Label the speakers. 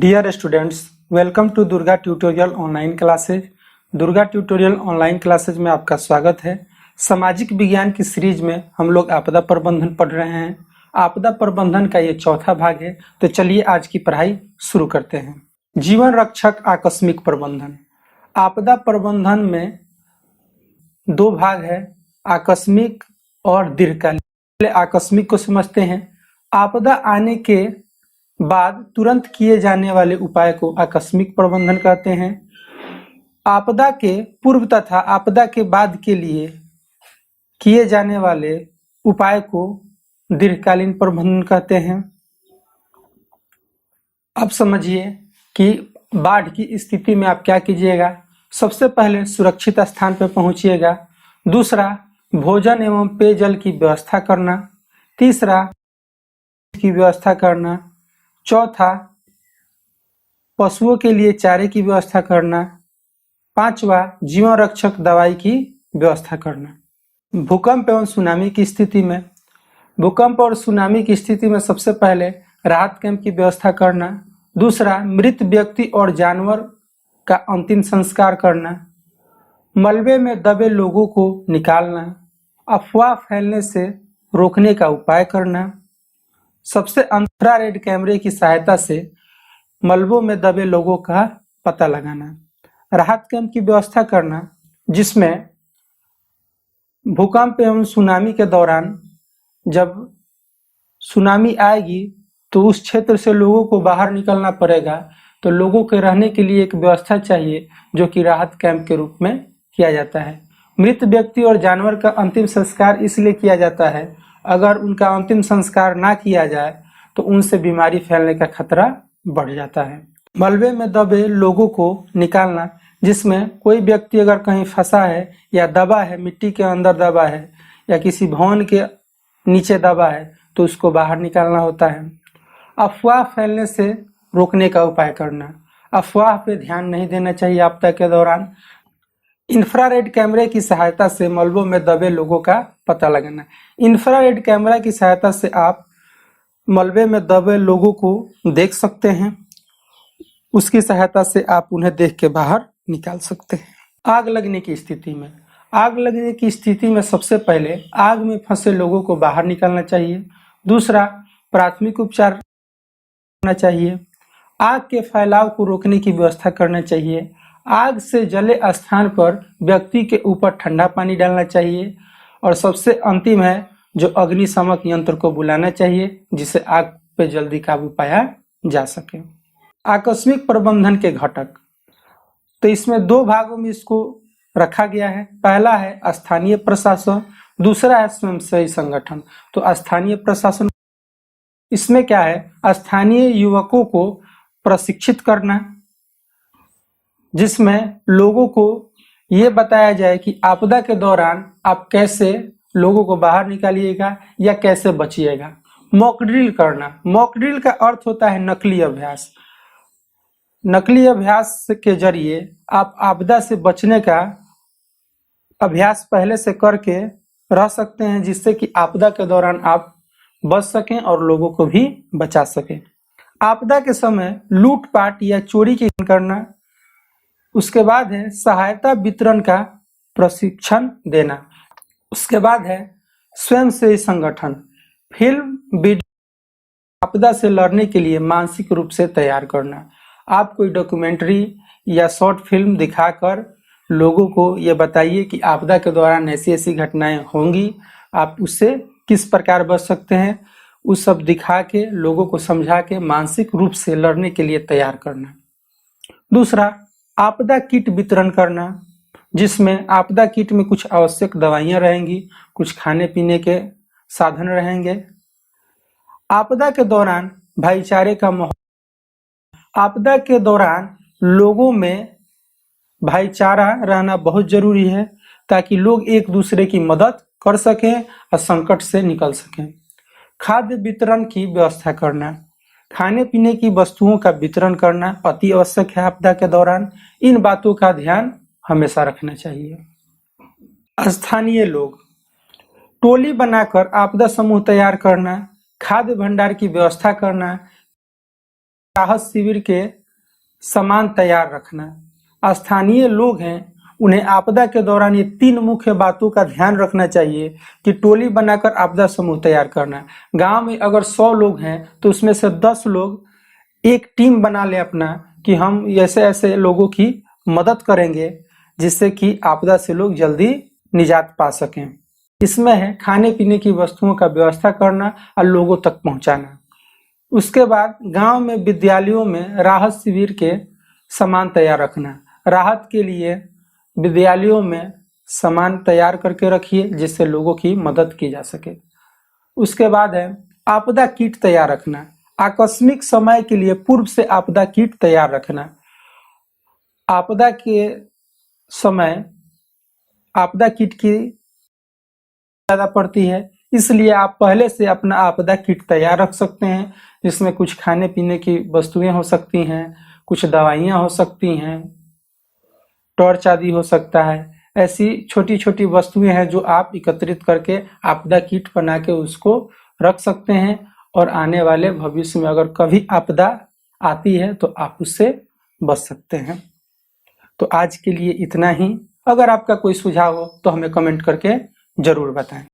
Speaker 1: Dear students, welcome to Durga tutorial online classes. Durga tutorial online classes में आपका स्वागत है। सामाजिक विज्ञान की सीरीज में हम लोग आपदा प्रबंधन पढ़ रहे हैं। आपदा प्रबंधन का ये चौथा भाग है, तो चलिए आज की पढ़ाई शुरू करते हैं। जीवन रक्षक आकस्मिक प्रबंधन। आपदा प्रबंधन में दो भाग है, आकस्मिक और दीर्घकालीन। पहले आकस्मिक को समझते हैं। आपदा आने के बाद तुरंत किए जाने वाले उपाय को आकस्मिक प्रबंधन कहते हैं। आपदा के पूर्व तथा आपदा के बाद के लिए किए जाने वाले उपाय को दीर्घकालीन प्रबंधन कहते हैं। अब समझिए कि बाढ़ की स्थिति में आप क्या कीजिएगा। सबसे पहले सुरक्षित स्थान पर पहुंचिएगा। दूसरा, भोजन एवं पेयजल की व्यवस्था करना। तीसरा, की व्यवस्था करना। चौथा, पशुओं के लिए चारे की व्यवस्था करना। पांचवा, जीवन रक्षक दवाई की व्यवस्था करना। भूकंप एवं सुनामी की स्थिति में, भूकंप और सुनामी की स्थिति में सबसे पहले राहत कैंप की व्यवस्था करना। दूसरा, मृत व्यक्ति और जानवर का अंतिम संस्कार करना। मलबे में दबे लोगों को निकालना। अफवाह फैलने से रोकने का उपाय करना। सबसे इंफ्रारेड कैमरे की सहायता से मलबों में दबे लोगों का पता लगाना। राहत कैंप की व्यवस्था करना, जिसमें भूकंप एवं सुनामी के दौरान जब सुनामी आएगी तो उस क्षेत्र से लोगों को बाहर निकलना पड़ेगा, तो लोगों के रहने के लिए एक व्यवस्था चाहिए जो कि राहत कैंप के रूप में किया जाता है। मृत व्यक्ति और जानवर का अंतिम संस्कार इसलिए किया जाता है, अगर उनका अंतिम संस्कार ना किया जाए तो उनसे बीमारी फैलने का खतरा बढ़ जाता है। मलबे में दबे लोगों को निकालना, जिसमें कोई व्यक्ति अगर कहीं फंसा है या दबा है, मिट्टी के अंदर दबा है या किसी भवन के नीचे दबा है, तो उसको बाहर निकालना होता है। अफवाह फैलने से रोकने का उपाय करना। अफवाह पे ध्यान नहीं देना चाहिए आपदा के दौरान। इंफ्रारेड कैमरे की सहायता से मलबों में दबे लोगों का पता लगाना। इंफ्रारेड कैमरा की सहायता से आप मलबे में दबे लोगों को देख सकते हैं। उसकी सहायता से आप उन्हें देख के बाहर निकाल सकते हैं। आग लगने की स्थिति में, आग लगने की स्थिति में सबसे पहले आग में फंसे लोगों को बाहर निकालना चाहिए। दूसरा, प्राथमिक उपचार करना चाहिए। आग के फैलाव को रोकने की व्यवस्था करना चाहिए। आग से जले स्थान पर व्यक्ति के ऊपर ठंडा पानी डालना चाहिए। और सबसे अंतिम है, जो अग्निशमक यंत्र को बुलाना चाहिए, जिससे आग पे जल्दी काबू पाया जा सके। आकस्मिक प्रबंधन के घटक, तो इसमें दो भागों में इसको रखा गया है। पहला है स्थानीय प्रशासन, दूसरा है स्वयंसेवी संगठन। तो स्थानीय प्रशासन, इसमें क्या है, स्थानीय युवकों को प्रशिक्षित करना, जिसमें लोगों को ये बताया जाए कि आपदा के दौरान आप कैसे लोगों को बाहर निकालिएगा या कैसे बचिएगा। मॉक ड्रिल करना, मॉक ड्रिल का अर्थ होता है नकली अभ्यास। नकली अभ्यास के जरिए आप आपदा से बचने का अभ्यास पहले से करके रह सकते हैं, जिससे कि आपदा के दौरान आप बच सकें और लोगों को भी बचा सकें। आपदा के समय लूटपाट या चोरी की करना। उसके बाद है सहायता वितरण का प्रशिक्षण देना। उसके बाद है स्वयंसेवी संगठन, फिल्म वीडियो आपदा से लड़ने के लिए मानसिक रूप से तैयार करना। आप कोई डॉक्यूमेंट्री या शॉर्ट फिल्म दिखाकर लोगों को ये बताइए कि आपदा के दौरान ऐसी ऐसी घटनाएं होंगी, आप उससे किस प्रकार बच सकते हैं, उस सब दिखा के लोगों को समझा के मानसिक रूप से लड़ने के लिए तैयार करना। दूसरा, आपदा किट वितरण करना, जिसमें आपदा किट में कुछ आवश्यक दवाइयां रहेंगी, कुछ खाने पीने के साधन रहेंगे। आपदा के दौरान भाईचारे का माहौल, आपदा के दौरान लोगों में भाईचारा रहना बहुत जरूरी है, ताकि लोग एक दूसरे की मदद कर सकें और संकट से निकल सकें। खाद्य वितरण की व्यवस्था करना, खाने पीने की वस्तुओं का वितरण करना अति आवश्यक है आपदा के दौरान। इन बातों का ध्यान हमेशा रखना चाहिए। स्थानीय लोग, टोली बनाकर आपदा समूह तैयार करना, खाद्य भंडार की व्यवस्था करना, राहत शिविर के सामान तैयार रखना। स्थानीय लोग हैं, उन्हें आपदा के दौरान ये 3 मुख्य बातों का ध्यान रखना चाहिए कि टोली बनाकर आपदा समूह तैयार करना। गांव में अगर 100 लोग हैं तो उसमें से 10 लोग एक टीम बना ले अपना कि हम ऐसे ऐसे लोगों की मदद करेंगे जिससे कि आपदा से लोग जल्दी निजात पा सकें। इसमें है खाने पीने की वस्तुओं का व्यवस्था करना और लोगों तक पहुंचाना। उसके बाद गांव में विद्यालयों में राहत शिविर के सामान तैयार रखना। राहत के लिए विद्यालयों में सामान तैयार करके रखिए जिससे लोगों की मदद की जा सके। उसके बाद है आपदा किट तैयार रखना। आकस्मिक समय के लिए पूर्व से आपदा किट तैयार रखना। आपदा के समय आपदा किट की ज़्यादा पड़ती है, इसलिए आप पहले से अपना आपदा किट तैयार रख सकते हैं, जिसमें कुछ खाने पीने की वस्तुएं हो सकती हैं, कुछ दवाइयाँ हो सकती हैं, टॉर्च आदि हो सकता है। ऐसी छोटी छोटी वस्तुएं हैं जो आप एकत्रित करके आपदा किट बना के उसको रख सकते हैं और आने वाले भविष्य में अगर कभी आपदा आती है तो आप उससे बच सकते हैं। तो आज के लिए इतना ही। अगर आपका कोई सुझाव हो तो हमें कमेंट करके जरूर बताएं।